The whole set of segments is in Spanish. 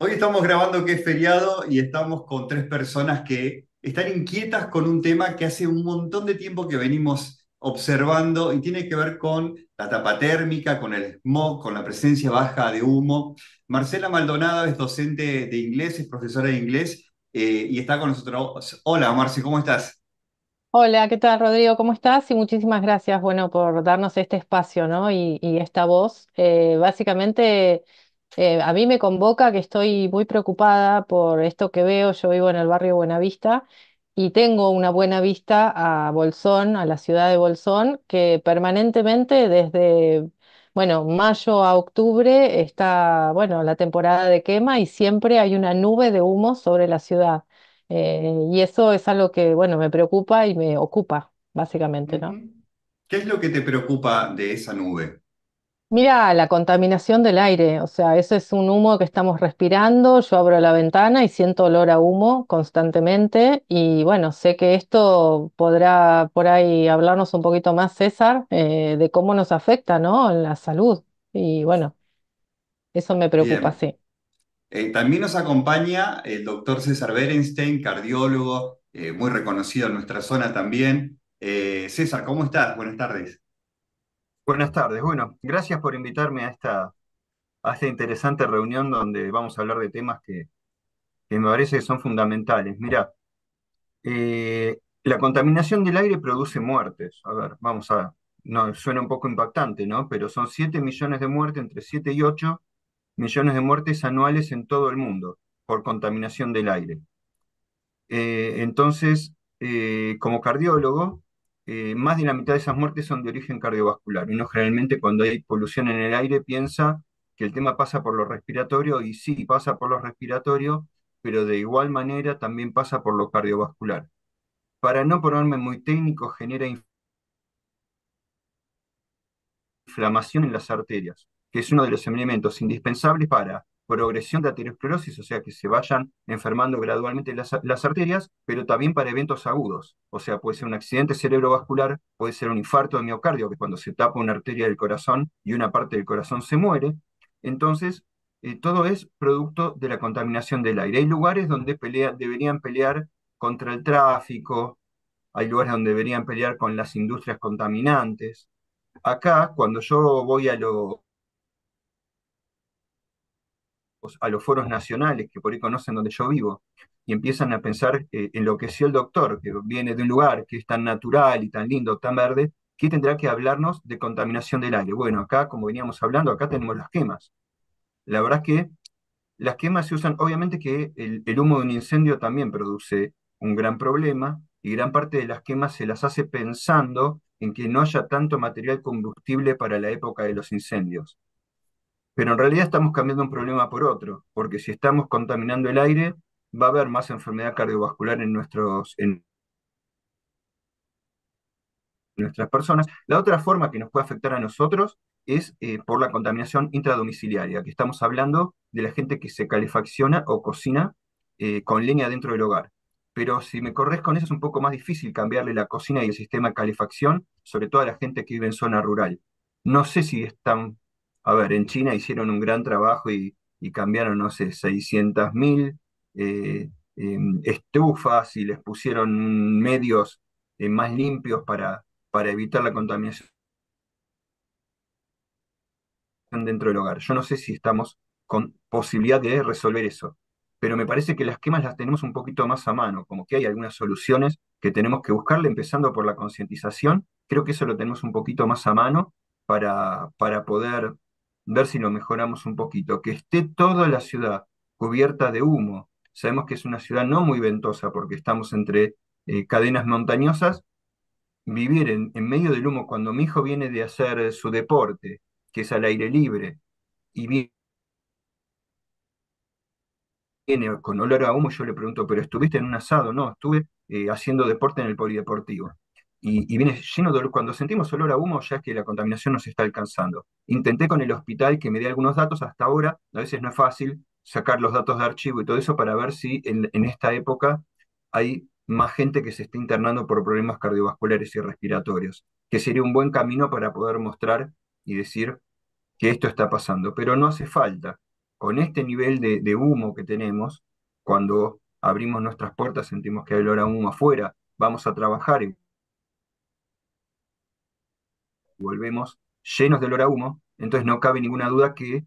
Hoy estamos grabando que es feriado y estamos con tres personas que están inquietas con un tema que hace un montón de tiempo que venimos observando y tiene que ver con la tapa térmica, con el smog, con la presencia baja de humo. Marcela Maldonado es docente de inglés, es profesora de inglés y está con nosotros. Hola, Marce, ¿cómo estás? Hola, ¿qué tal, Rodrigo? ¿Cómo estás? Y muchísimas gracias, bueno, por darnos este espacio, ¿no? Y esta voz. Básicamente, a mí me convoca que estoy muy preocupada por esto que veo. Yo vivo en el barrio Buenavista y tengo una buena vista a Bolsón, a la ciudad de Bolsón, que permanentemente desde, bueno, mayo a octubre está, bueno, la temporada de quema y siempre hay una nube de humo sobre la ciudad. Y eso es algo que, bueno, me preocupa y me ocupa, básicamente, ¿no? Ujú. ¿Qué es lo que te preocupa de esa nube? Mira, la contaminación del aire, o sea, eso es un humo que estamos respirando. Yo abro la ventana y siento olor a humo constantemente. Y bueno, sé que esto podrá por ahí hablarnos un poquito más, César, de cómo nos afecta, ¿no? En la salud. Y bueno, eso me preocupa, Bien. sí. También nos acompaña el doctor César Berenstein, cardiólogo, muy reconocido en nuestra zona también. César, ¿cómo estás? Buenas tardes. Buenas tardes. Bueno, gracias por invitarme a esta interesante reunión donde vamos a hablar de temas que me parece que son fundamentales. Mira, la contaminación del aire produce muertes. A ver, no, suena un poco impactante, ¿no? Pero son 7 millones de muertes, entre 7 y 8 millones de muertes anuales en todo el mundo por contaminación del aire. Como cardiólogo, más de la mitad de esas muertes son de origen cardiovascular. Uno generalmente cuando hay polución en el aire piensa que el tema pasa por lo respiratorio y sí, pasa por lo respiratorio, pero de igual manera también pasa por lo cardiovascular. Para no ponerme muy técnico, genera inflamación en las arterias, que es uno de los elementos indispensables para progresión de aterosclerosis, o sea, que se vayan enfermando gradualmente las arterias, pero también para eventos agudos. O sea, puede ser un accidente cerebrovascular, puede ser un infarto de miocardio, que es cuando se tapa una arteria del corazón y una parte del corazón se muere. Entonces, todo es producto de la contaminación del aire. Hay lugares donde deberían pelear contra el tráfico, hay lugares donde deberían pelear con las industrias contaminantes. Acá, cuando yo voy a los foros nacionales que por ahí conocen donde yo vivo y empiezan a pensar, enloqueció el doctor, que viene de un lugar que es tan natural y tan lindo, tan verde, ¿qué tendrá que hablarnos de contaminación del aire? Bueno, acá, como veníamos hablando, acá tenemos las quemas. La verdad es que las quemas se usan, obviamente que el humo de un incendio también produce un gran problema y gran parte de las quemas se las hace pensando en que no haya tanto material combustible para la época de los incendios. Pero en realidad estamos cambiando un problema por otro, porque si estamos contaminando el aire, va a haber más enfermedad cardiovascular en nuestras personas. La otra forma que nos puede afectar a nosotros es por la contaminación intradomiciliaria, que estamos hablando de la gente que se calefacciona o cocina con leña dentro del hogar. Pero si me corres con eso es un poco más difícil cambiarle la cocina y el sistema de calefacción, sobre todo a la gente que vive en zona rural. No sé si están, a ver, en China hicieron un gran trabajo y cambiaron, no sé, 600.000 estufas y les pusieron medios más limpios para evitar la contaminación dentro del hogar. Yo no sé si estamos con posibilidad de resolver eso, pero me parece que las quemas las tenemos un poquito más a mano, como que hay algunas soluciones que tenemos que buscarle, empezando por la concientización. Creo que eso lo tenemos un poquito más a mano para poder ver si lo mejoramos un poquito. Que esté toda la ciudad cubierta de humo. Sabemos que es una ciudad no muy ventosa porque estamos entre cadenas montañosas. Vivir en medio del humo cuando mi hijo viene de hacer su deporte, que es al aire libre, y viene con olor a humo, yo le pregunto, ¿pero estuviste en un asado? No, estuve haciendo deporte en el polideportivo. Y viene lleno de olor. Cuando sentimos olor a humo, ya es que la contaminación nos está alcanzando. Intenté con el hospital que me dé algunos datos hasta ahora, a veces no es fácil sacar los datos de archivo y todo eso para ver si en esta época hay más gente que se está internando por problemas cardiovasculares y respiratorios, que sería un buen camino para poder mostrar y decir que esto está pasando, pero no hace falta. con este nivel de humo que tenemos, cuando abrimos nuestras puertas sentimos que hay olor a humo afuera, vamos a trabajar y volvemos llenos de olor a humo, entonces no cabe ninguna duda que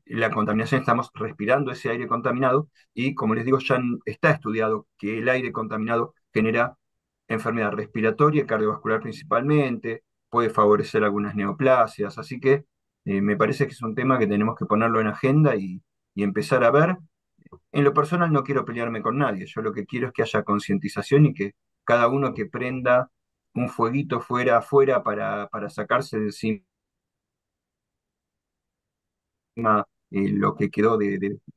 la contaminación, estamos respirando ese aire contaminado y como les digo, ya está estudiado que el aire contaminado genera enfermedad respiratoria y cardiovascular principalmente, puede favorecer algunas neoplasias, así que me parece que es un tema que tenemos que ponerlo en agenda y empezar a ver. En lo personal no quiero pelearme con nadie, yo lo que quiero es que haya concientización y que cada uno que prenda un fueguito fuera afuera para sacarse de encima lo que quedó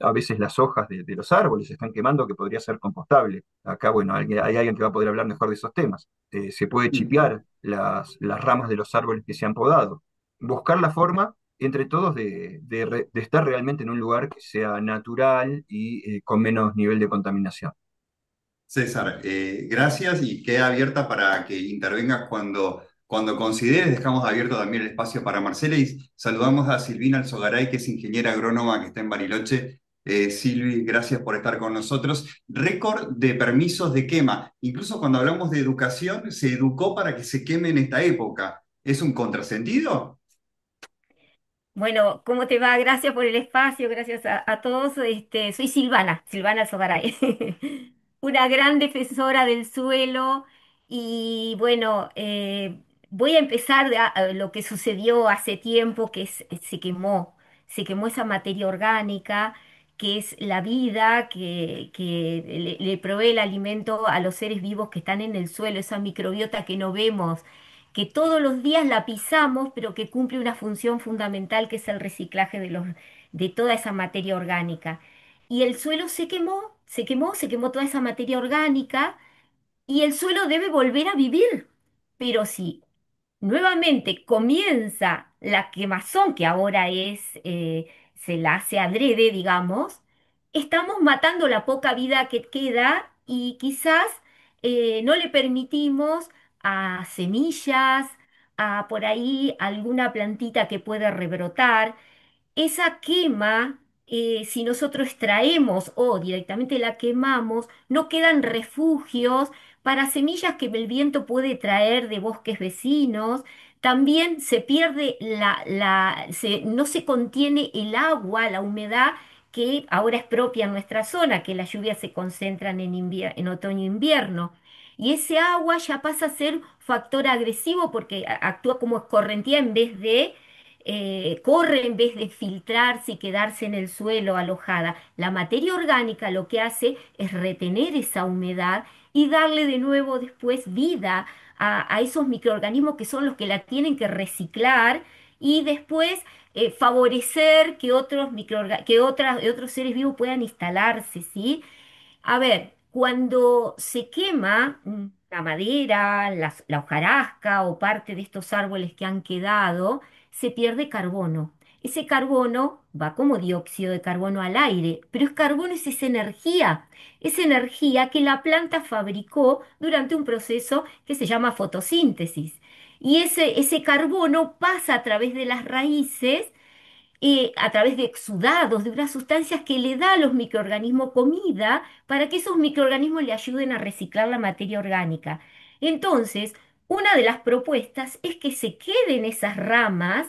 a veces las hojas de los árboles se están quemando que podría ser compostable. Acá, bueno, hay alguien que va a poder hablar mejor de esos temas. Se puede Ujú. chipear las ramas de los árboles que se han podado. Buscar la forma entre todos de estar realmente en un lugar que sea natural y con menos nivel de contaminación. César, gracias y queda abierta para que intervengas cuando consideres. Dejamos abierto también el espacio para Marcela y saludamos a Silvina Alzogaray, que es ingeniera agrónoma que está en Bariloche. Silvi, gracias por estar con nosotros. Récord de permisos de quema. Incluso cuando hablamos de educación, se educó para que se queme en esta época. ¿Es un contrasentido? Bueno, ¿cómo te va? Gracias por el espacio, gracias a todos. Soy Silvana Sogaray, una gran defensora del suelo y bueno, voy a empezar a lo que sucedió hace tiempo, que se quemó esa materia orgánica, que es la vida, que le provee el alimento a los seres vivos que están en el suelo, esa microbiota que no vemos, que todos los días la pisamos, pero que cumple una función fundamental que es el reciclaje de toda esa materia orgánica. Y el suelo se quemó toda esa materia orgánica y el suelo debe volver a vivir. Pero si nuevamente comienza la quemazón, que ahora se la hace adrede, digamos, estamos matando la poca vida que queda y quizás no le permitimos a semillas, a por ahí alguna plantita que pueda rebrotar. Esa quema, si nosotros extraemos o directamente la quemamos, no quedan refugios para semillas que el viento puede traer de bosques vecinos. También se pierde no se contiene el agua, la humedad que ahora es propia en nuestra zona, que las lluvias se concentran en otoño e invierno. Y ese agua ya pasa a ser factor agresivo porque actúa como escorrentía en vez de corre en vez de filtrarse y quedarse en el suelo alojada. La materia orgánica lo que hace es retener esa humedad y darle de nuevo después vida a esos microorganismos que son los que la tienen que reciclar y después favorecer que otros seres vivos puedan instalarse, ¿sí? A ver, cuando se quema la madera, la hojarasca o parte de estos árboles que han quedado, se pierde carbono. Ese carbono va como dióxido de carbono al aire, pero es carbono es energía que la planta fabricó durante un proceso que se llama fotosíntesis. Y ese carbono pasa a través de las raíces a través de exudados, de unas sustancias que le da a los microorganismos comida para que esos microorganismos le ayuden a reciclar la materia orgánica. Entonces, una de las propuestas es que se queden esas ramas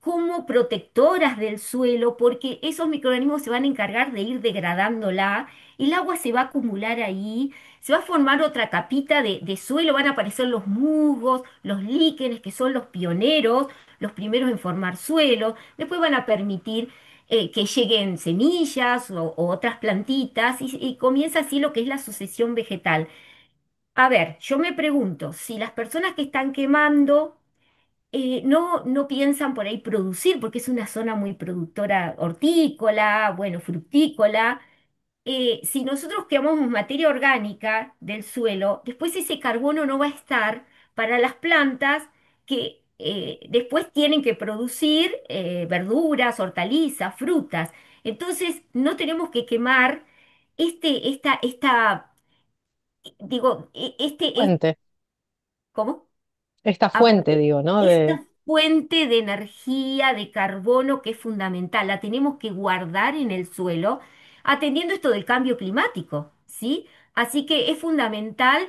como protectoras del suelo, porque esos microorganismos se van a encargar de ir degradándola, el agua se va a acumular ahí, se va a formar otra capita de suelo, van a aparecer los musgos, los líquenes, que son los primeros en formar suelo, después van a permitir que lleguen semillas o otras plantitas y comienza así lo que es la sucesión vegetal. A ver, yo me pregunto, si las personas que están quemando no piensan por ahí producir, porque es una zona muy productora hortícola, bueno, fructícola. Si nosotros quemamos materia orgánica del suelo, después ese carbono no va a estar para las plantas que después tienen que producir verduras, hortalizas, frutas. Entonces, no tenemos que quemar esta, digo, Fuente, ¿cómo? esta Ah, fuente, digo, ¿no? esta De, fuente de energía, de carbono que es fundamental. La tenemos que guardar en el suelo, atendiendo esto del cambio climático, ¿sí? Así que es fundamental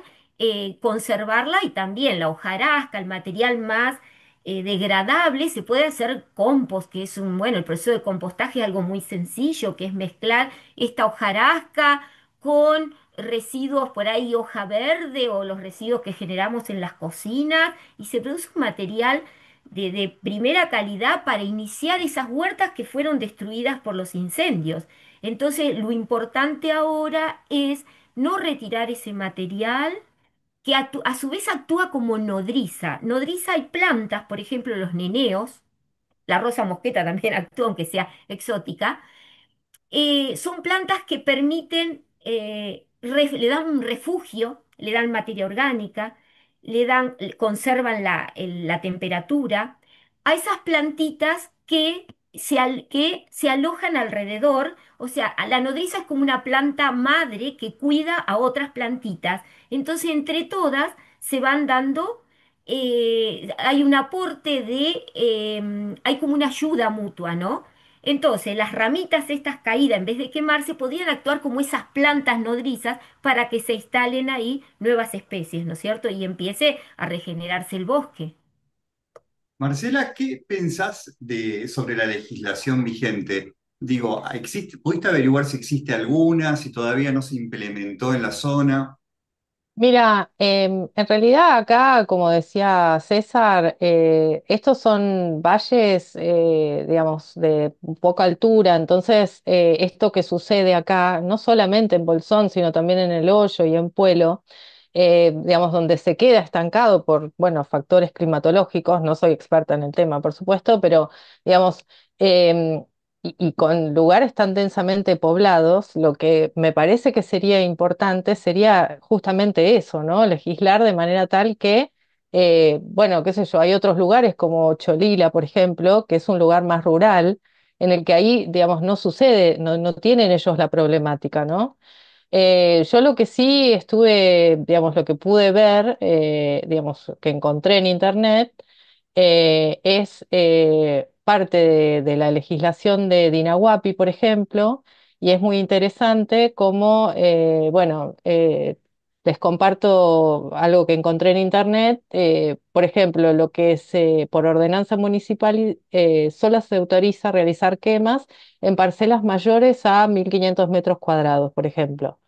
conservarla y también la hojarasca, el material más degradable, se puede hacer compost, que es bueno, el proceso de compostaje es algo muy sencillo, que es mezclar esta hojarasca con residuos por ahí, hoja verde o los residuos que generamos en las cocinas y se produce un material de primera calidad para iniciar esas huertas que fueron destruidas por los incendios. Entonces, lo importante ahora es no retirar ese material que a su vez actúa como nodriza. Nodriza hay plantas, por ejemplo, los neneos, la rosa mosqueta también actúa, aunque sea exótica, son plantas que permiten, le dan un refugio, le dan materia orgánica, conservan la temperatura a esas plantitas que se alojan alrededor. O sea, la nodriza es como una planta madre que cuida a otras plantitas. Entonces, entre todas se van dando, hay un aporte hay como una ayuda mutua, ¿no? Entonces, las ramitas estas caídas, en vez de quemarse, podrían actuar como esas plantas nodrizas para que se instalen ahí nuevas especies, ¿no es cierto? Y empiece a regenerarse el bosque. Marcela, ¿qué pensás sobre la legislación vigente? Digo, ¿pudiste averiguar si existe alguna, si todavía no se implementó en la zona? Mira, en realidad acá, como decía César, estos son valles, digamos, de poca altura, entonces esto que sucede acá, no solamente en Bolsón, sino también en El Hoyo y en Puelo, digamos, donde se queda estancado por, bueno, factores climatológicos, no soy experta en el tema, por supuesto, pero, digamos, em, y con lugares tan densamente poblados, lo que me parece que sería importante sería justamente eso, ¿no? Legislar de manera tal que, bueno, qué sé yo, hay otros lugares como Cholila, por ejemplo, que es un lugar más rural, en el que ahí, digamos, no sucede, no tienen ellos la problemática, ¿no? Yo lo que sí estuve, digamos, lo que pude ver, digamos, que encontré en internet, es parte de la legislación de Dinahuapi, por ejemplo, y es muy interesante cómo, bueno, les comparto algo que encontré en internet. Por ejemplo, lo que es por ordenanza municipal, solo se autoriza realizar quemas en parcelas mayores a 1.500 metros cuadrados, por ejemplo.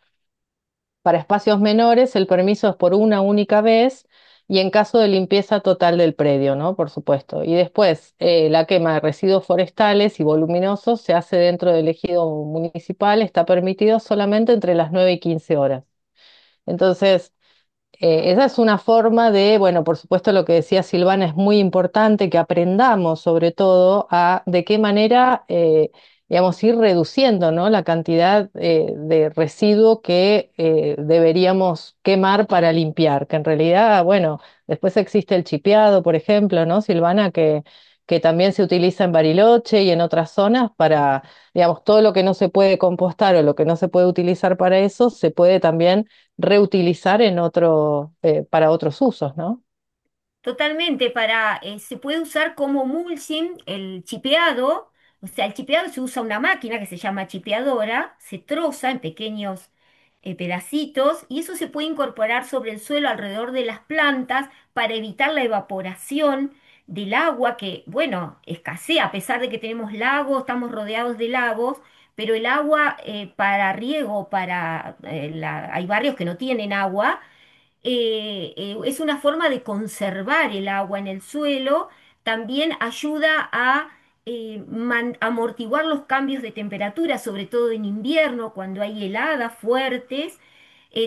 Para espacios menores, el permiso es por una única vez y en caso de limpieza total del predio, ¿no? Por supuesto. Y después, la quema de residuos forestales y voluminosos se hace dentro del ejido municipal, está permitido solamente entre las 9 y 15 horas. Entonces, esa es una forma de, bueno, por supuesto lo que decía Silvana es muy importante que aprendamos sobre todo a de qué manera, digamos, ir reduciendo, ¿no? La cantidad de residuo que deberíamos quemar para limpiar, que en realidad, bueno, después existe el chipeado, por ejemplo, ¿no, Silvana? Que también se utiliza en Bariloche y en otras zonas para, digamos, todo lo que no se puede compostar o lo que no se puede utilizar para eso, se puede también reutilizar en para otros usos, ¿no? Totalmente, se puede usar como mulching el chipeado. O sea, el chipeado se usa una máquina que se llama chipeadora, se troza en pequeños pedacitos y eso se puede incorporar sobre el suelo alrededor de las plantas para evitar la evaporación del agua que, bueno, escasea, a pesar de que tenemos lagos, estamos rodeados de lagos, pero el agua para riego, hay barrios que no tienen agua. Es una forma de conservar el agua en el suelo, también ayuda a amortiguar los cambios de temperatura, sobre todo en invierno, cuando hay heladas fuertes.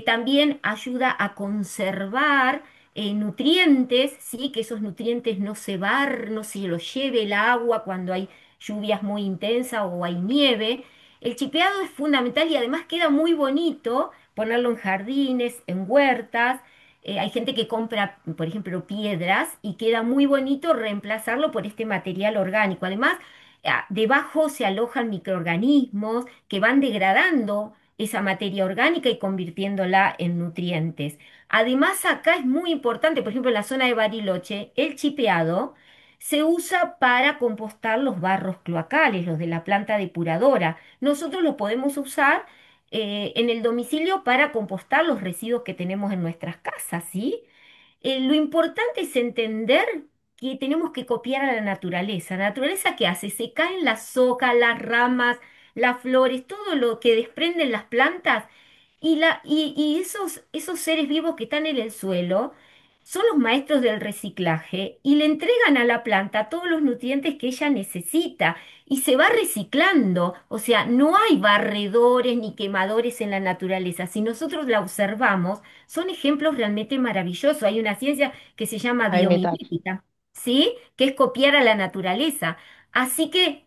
También ayuda a conservar nutrientes, ¿sí? Que esos nutrientes no se los lleve el agua cuando hay lluvias muy intensas o hay nieve. El chipeado es fundamental y además queda muy bonito ponerlo en jardines, en huertas. Hay gente que compra, por ejemplo, piedras y queda muy bonito reemplazarlo por este material orgánico. Además, debajo se alojan microorganismos que van degradando esa materia orgánica y convirtiéndola en nutrientes. Además, acá es muy importante, por ejemplo, en la zona de Bariloche, el chipeado. se usa para compostar los barros cloacales, los de la planta depuradora. Nosotros lo podemos usar en el domicilio para compostar los residuos que tenemos en nuestras casas, ¿sí? Lo importante es entender que tenemos que copiar a la naturaleza. ¿La naturaleza qué hace? Se caen las hojas, las ramas, las flores, todo lo que desprenden las plantas y esos seres vivos que están en el suelo son los maestros del reciclaje y le entregan a la planta todos los nutrientes que ella necesita y se va reciclando. O sea, no hay barredores ni quemadores en la naturaleza. Si nosotros la observamos, son ejemplos realmente maravillosos. Hay una ciencia que se llama A imitar. biomimética, ¿sí? Que es copiar a la naturaleza. Así que,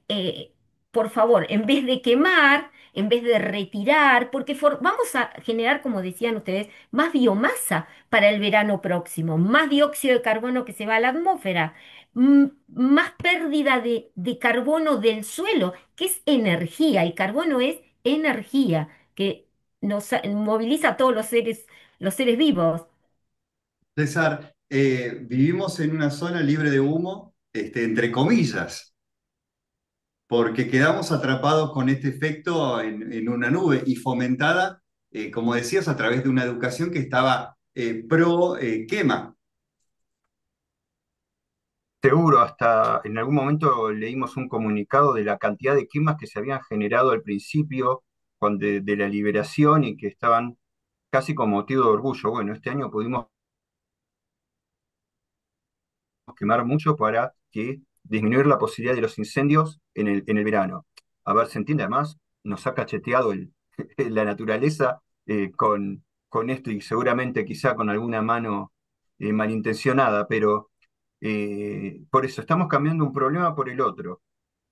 por favor, en vez de quemar, en vez de retirar, porque vamos a generar, como decían ustedes, más biomasa para el verano próximo, más dióxido de carbono que se va a la atmósfera, más pérdida de carbono del suelo, que es energía. El carbono es energía que nos moviliza a todos los seres vivos. César, vivimos en una zona libre de humo, entre comillas, porque quedamos atrapados con este efecto en una nube y fomentada, como decías, a través de una educación que estaba pro quema. Seguro, hasta en algún momento leímos un comunicado de la cantidad de quemas que se habían generado al principio de la liberación y que estaban casi con motivo de orgullo. Bueno, este año pudimos quemar mucho para que disminuir la posibilidad de los incendios en el verano. A ver, se entiende, además, nos ha cacheteado la naturaleza con esto y seguramente quizá con alguna mano malintencionada, pero por eso estamos cambiando un problema por el otro.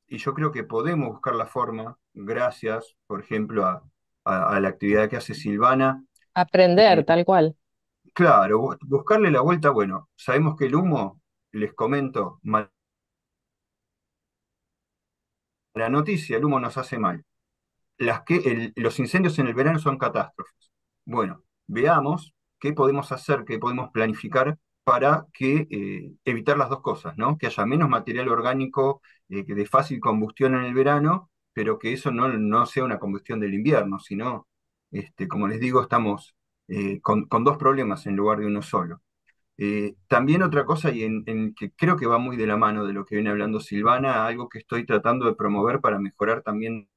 Y yo creo que podemos buscar la forma, gracias, por ejemplo, a la actividad que hace Silvana. Aprender, eh, tal cual. claro, buscarle la vuelta, bueno, sabemos que el humo, les comento, la noticia, el humo nos hace mal. Los incendios en el verano son catástrofes. Bueno, veamos qué podemos hacer, qué podemos planificar para evitar las dos cosas, ¿no? Que haya menos material orgánico que de fácil combustión en el verano, pero que eso no sea una combustión del invierno, sino, como les digo, estamos con dos problemas en lugar de uno solo. También otra cosa, y en que creo que va muy de la mano de lo que viene hablando Silvana, algo que estoy tratando de promover para mejorar también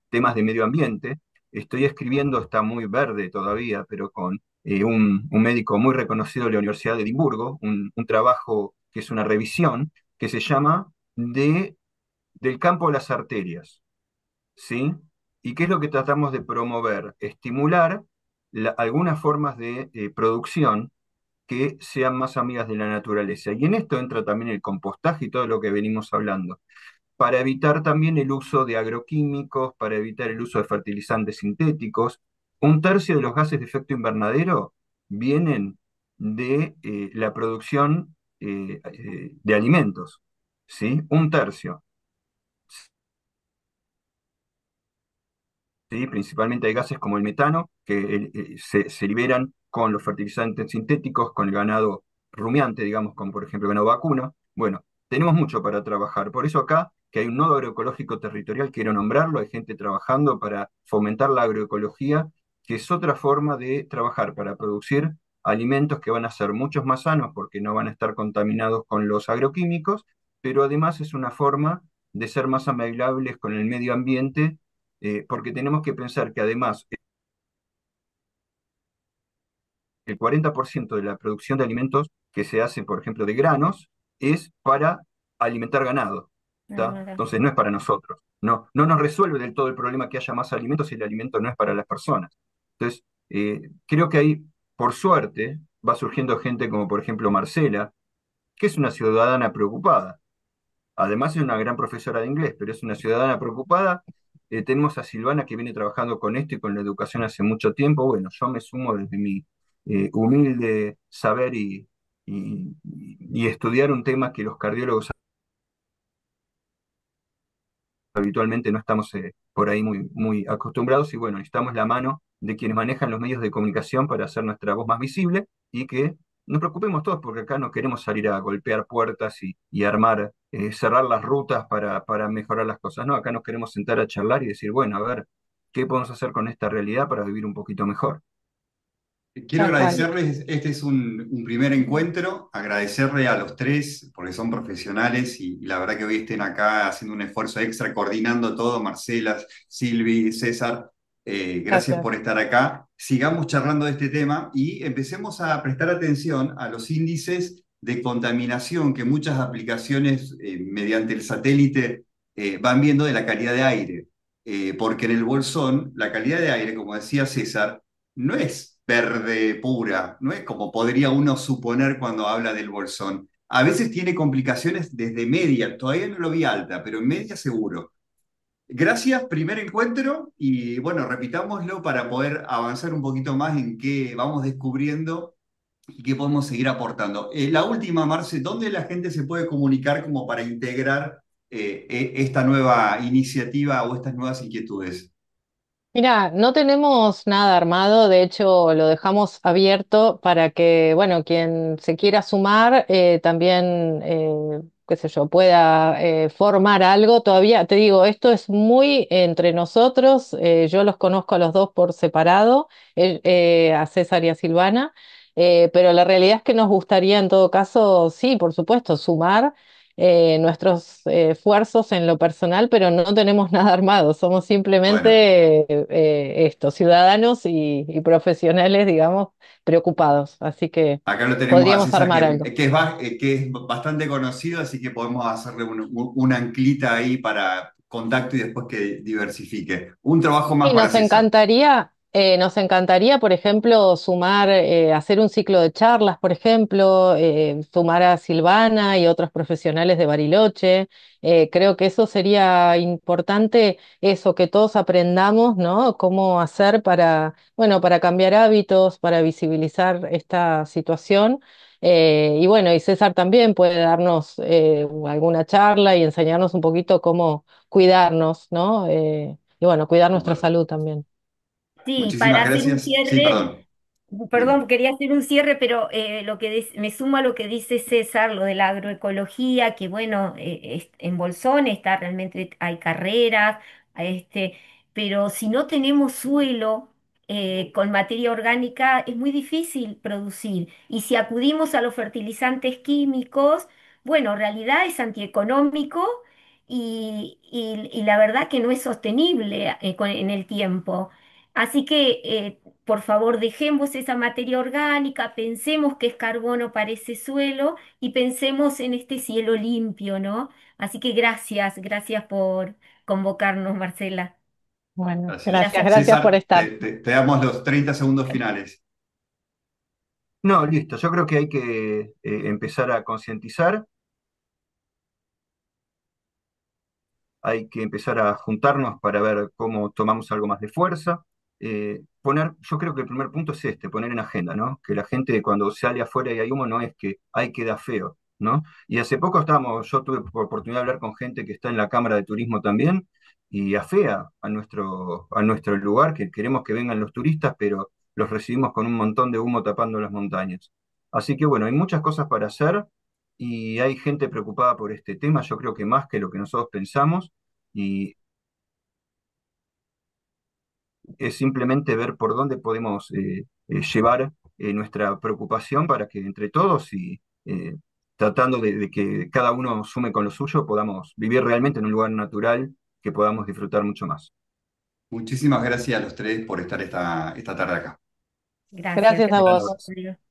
temas de medio ambiente. Estoy escribiendo, está muy verde todavía, pero con un médico muy reconocido de la Universidad de Edimburgo, un trabajo que es una revisión, que se llama del campo a las arterias, ¿sí? ¿Y qué es lo que tratamos de promover? Estimular algunas formas de producción que sean más amigas de la naturaleza. Y en esto entra también el compostaje y todo lo que venimos hablando para evitar también el uso de agroquímicos, para evitar el uso de fertilizantes sintéticos. Un tercio de los gases de efecto invernadero vienen de la producción de alimentos, ¿sí? Un tercio. ¿Sí? Principalmente hay gases como el metano, que se liberan con los fertilizantes sintéticos, con el ganado rumiante, digamos, como por ejemplo el ganado vacuno. Bueno, tenemos mucho para trabajar. Por eso acá, que hay un nodo agroecológico territorial, quiero nombrarlo, hay gente trabajando para fomentar la agroecología, que es otra forma de trabajar para producir alimentos que van a ser muchos más sanos porque no van a estar contaminados con los agroquímicos, pero además es una forma de ser más amigables con el medio ambiente porque tenemos que pensar que además el 40% de la producción de alimentos que se hace, por ejemplo, de granos, es para alimentar ganado, Ah, ¿tá? nada. Entonces no es para nosotros. No nos resuelve del todo el problema que haya más alimentos si el alimento no es para las personas. Entonces, creo que ahí, por suerte, va surgiendo gente como, por ejemplo, Marcela, que es una ciudadana preocupada. Además es una gran profesora de inglés, pero es una ciudadana preocupada. Tenemos a Silvana que viene trabajando con esto y con la educación hace mucho tiempo. Bueno, yo me sumo desde mi humilde saber y estudiar un tema que los cardiólogos habitualmente no estamos por ahí muy acostumbrados y bueno, necesitamos la mano de quienes manejan los medios de comunicación para hacer nuestra voz más visible y que nos preocupemos todos porque acá no queremos salir a golpear puertas y armar, cerrar las rutas para mejorar las cosas. No, acá nos queremos sentar a charlar y decir, bueno, a ver, ¿qué podemos hacer con esta realidad para vivir un poquito mejor? Quiero Tal cual. agradecerles, este es un primer encuentro, agradecerle a los tres porque son profesionales y la verdad que hoy estén acá haciendo un esfuerzo extra, coordinando todo, Marcela, Silvi, César, gracias Gracias. por estar acá. Sigamos charlando de este tema y empecemos a prestar atención a los índices de contaminación que muchas aplicaciones mediante el satélite van viendo de la calidad de aire. Porque en el Bolsón la calidad de aire, como decía César, no es verde pura, no es como podría uno suponer cuando habla del Bolsón. A veces tiene complicaciones desde media, todavía no lo vi alta, pero en media seguro. Gracias, primer encuentro, y bueno, repitámoslo para poder avanzar un poquito más en qué vamos descubriendo y qué podemos seguir aportando. La última, Marce, ¿dónde la gente se puede comunicar como para integrar esta nueva iniciativa o estas nuevas inquietudes? Mira, no tenemos nada armado, de hecho lo dejamos abierto para que, bueno, quien se quiera sumar también, qué sé yo, pueda formar algo. Todavía, te digo, esto es muy entre nosotros, yo los conozco a los dos por separado, a César y a Silvana, pero la realidad es que nos gustaría en todo caso, sí, por supuesto, sumar nuestros esfuerzos en lo personal, pero no tenemos nada armado, somos Bueno. simplemente esto, ciudadanos y profesionales, digamos, preocupados. Así que Acá lo tenemos a podríamos César, armar algo. que es bastante conocido, así que podemos hacerle una anclita ahí para contacto y después que diversifique. Un trabajo más Sí, para César. nos encantaría, por ejemplo, sumar, hacer un ciclo de charlas, por ejemplo, sumar a Silvana y otros profesionales de Bariloche. Creo que eso sería importante, eso, que todos aprendamos, ¿no? Cómo hacer para, bueno, para cambiar hábitos, para visibilizar esta situación. Y bueno, y César también puede darnos alguna charla y enseñarnos un poquito cómo cuidarnos, ¿no? Y bueno, cuidar nuestra Súper. salud también. Sí, para Muchísimas hacer un gracias. Sí, cierre, perdón. perdón, Dime. quería hacer un cierre, pero me sumo a lo que dice César, lo de la agroecología, que bueno, en Bolsón está realmente, hay carreras, este, pero si no tenemos suelo con materia orgánica, es muy difícil producir. Y si acudimos a los fertilizantes químicos, bueno, en realidad es antieconómico y la verdad que no es sostenible en el tiempo. Así que por favor, dejemos esa materia orgánica, pensemos que es carbono para ese suelo y pensemos en este cielo limpio, ¿no? Así que gracias, gracias por convocarnos, Marcela. Bueno, Gracias. gracias, Gracias. gracias por César, estar. te damos los 30 segundos finales. No, listo, yo creo que hay que empezar a concientizar, hay que empezar a juntarnos para ver cómo tomamos algo más de fuerza. Yo creo que el primer punto es este, poner en agenda, ¿no? Que la gente cuando sale afuera y hay humo no es que hay queda feo, ¿no? Y hace poco yo tuve oportunidad de hablar con gente que está en la Cámara de Turismo también y afea a nuestro lugar, que queremos que vengan los turistas, pero los recibimos con un montón de humo tapando las montañas. Así que bueno, hay muchas cosas para hacer y hay gente preocupada por este tema, yo creo que más que lo que nosotros pensamos, y es simplemente ver por dónde podemos llevar nuestra preocupación para que entre todos y tratando de que cada uno sume con lo suyo, podamos vivir realmente en un lugar natural que podamos disfrutar mucho más. Muchísimas gracias a los tres por estar esta tarde acá. Gracias, Gracias a Un gran gracias. vos. abrazo. Rodrigo.